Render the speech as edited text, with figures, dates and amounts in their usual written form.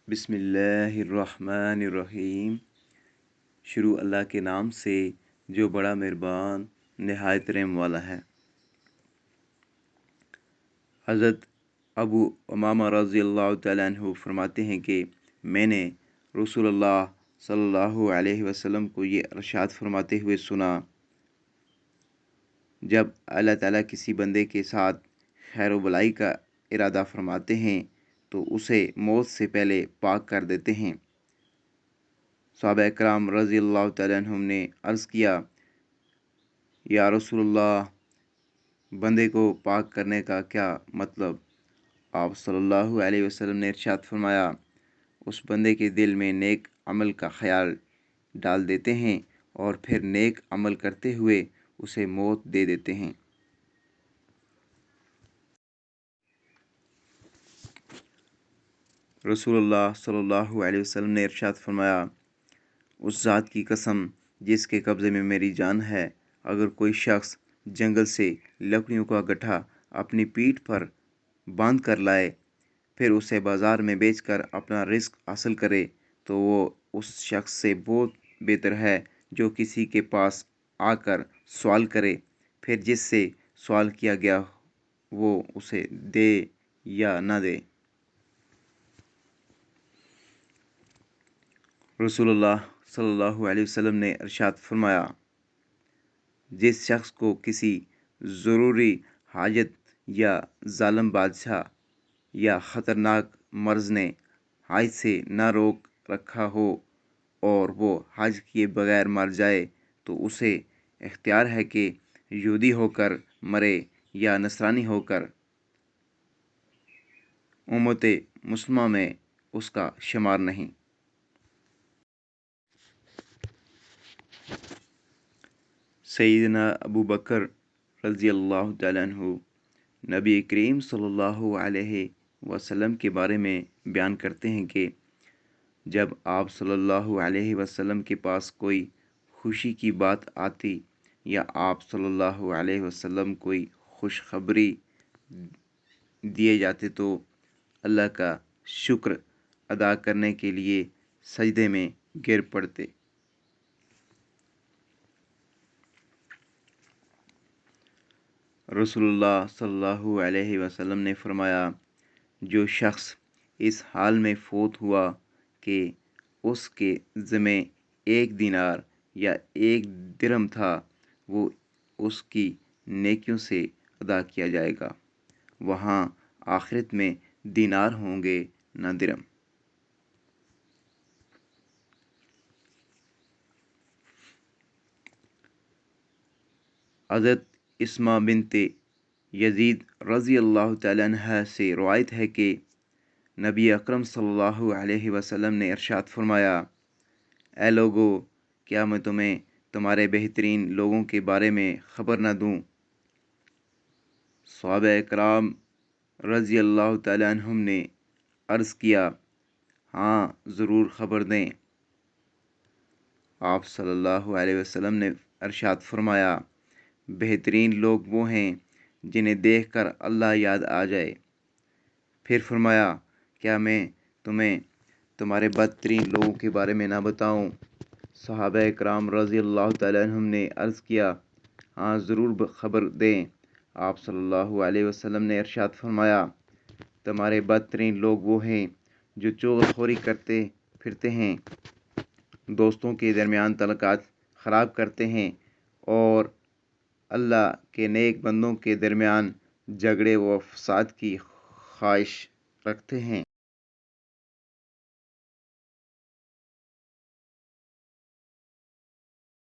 बिस्मिल्लाहिर्रहमानिर्रहीम। शुरू अल्लाह के नाम से जो बड़ा मेहरबान नहायत रहम वाला है। हज़रत अबू उमामा रज़ियल्लाहु तआला अन्हु फरमाते हैं कि मैंने रसूलुल्लाह सल्लल्लाहु अलैहि वसल्लम को ये इरशाद फरमाते हुए सुना, जब अल्लाह ताला किसी बंदे के साथ खैर व भलाई का इरादा फरमाते हैं तो उसे मौत से पहले पाक कर देते हैं। सहाबा इकराम रज़ियल्लाहु तआला अन्हुम ने अर्ज़ किया, या रसूलल्लाह, बंदे को पाक करने का क्या मतलब? आप सल्लल्लाहु अलैहि वसल्लम ने इरशाद फरमाया, उस बंदे के दिल में नेक अमल का ख्याल डाल देते हैं और फिर नेक अमल करते हुए उसे मौत दे देते हैं। रसूलुल्लाह सल्लल्लाहु अलैहि वसल्लम ने इरशाद फरमाया, उस ज़ात की कसम जिसके कब्ज़े में मेरी जान है, अगर कोई शख्स जंगल से लकड़ियों का गट्ठा अपनी पीठ पर बांध कर लाए, फिर उसे बाज़ार में बेचकर अपना रिज़्क हासिल करे, तो वो उस शख्स से बहुत बेहतर है जो किसी के पास आकर सवाल करे, फिर जिससे सवाल किया गया वो उसे दे या ना दे। रसूलुल्लाह सल्लल्लाहु अलैहि वसल्लम ने इरशाद फरमाया, जिस शख्स को किसी ज़रूरी हाजत या ज़ालिम बादशाह या ख़तरनाक मर्ज़ ने हज से न रोक रखा हो और वो हज किए बगैर मर जाए, तो उसे इख्तियार है कि यहूदी होकर मरे या नसरानी होकर। उम्मत मुस्लिमा में उसका शुमार नहीं। सैयदना अबू बकर रज़ियल्लाहु तआला अन्हु नबी करीम सल्लल्लाहु अलैहि वसल्लम के बारे में बयान करते हैं कि जब आप सल्लल्लाहु अलैहि वसल्लम के पास कोई खुशी की बात आती या आप सल्लल्लाहु अलैहि वसल्लम कोई खुशखबरी दिए जाते तो अल्लाह का शुक्र अदा करने के लिए सजदे में गिर पड़ते। रसूलुल्लाह सल्लल्लाहु अलैहि वसल्लम ने फरमाया, जो शख्स इस हाल में फौत हुआ कि उसके ज़िम्मे एक दिनार या एक दिरहम था, वो उसकी नेकियों से अदा किया जाएगा। वहाँ आखिरत में दिनार होंगे न दिरहम। हज़रत इस्मा बिनते यजीद रज़ियल्लाहु तआला अन्हा से रवायत है कि नबी अकरम सल्लल्लाहु अलैहि वसल्लम ने इरशाद फरमाया, ऐ लोगो, क्या मैं तुम्हें तुम्हारे बेहतरीन लोगों के बारे में ख़बर न दूँ? सहाबा इकराम रज़ियल्लाहु तआला अन्हुम ने अर्ज़ किया, हाँ ज़रूर ख़बर दें। आप सल्लल्लाहु अलैहि वसल्लम ने इरशाद फरमाया, बेहतरीन लोग वो हैं जिन्हें देखकर अल्लाह याद आ जाए। फिर फरमाया, क्या मैं तुम्हें तुम्हारे बदतरीन लोगों के बारे में ना बताऊं? सहाबा इकराम रज़ियल्लाहु तआला अन्हुम ने अर्ज़ किया, हाँ ज़रूर ख़बर दें। आप सल्लल्लाहु अलैहि वसल्लम ने इरशाद फरमाया, तुम्हारे बदतरीन लोग वो हैं जो चुगलखोरी करते फिरते हैं, दोस्तों के दरमियान तल्लुकात ख़राब करते हैं और अल्लाह के नेक बंदों के दरमियान झगड़े व फसाद की ख्वाहिश रखते हैं।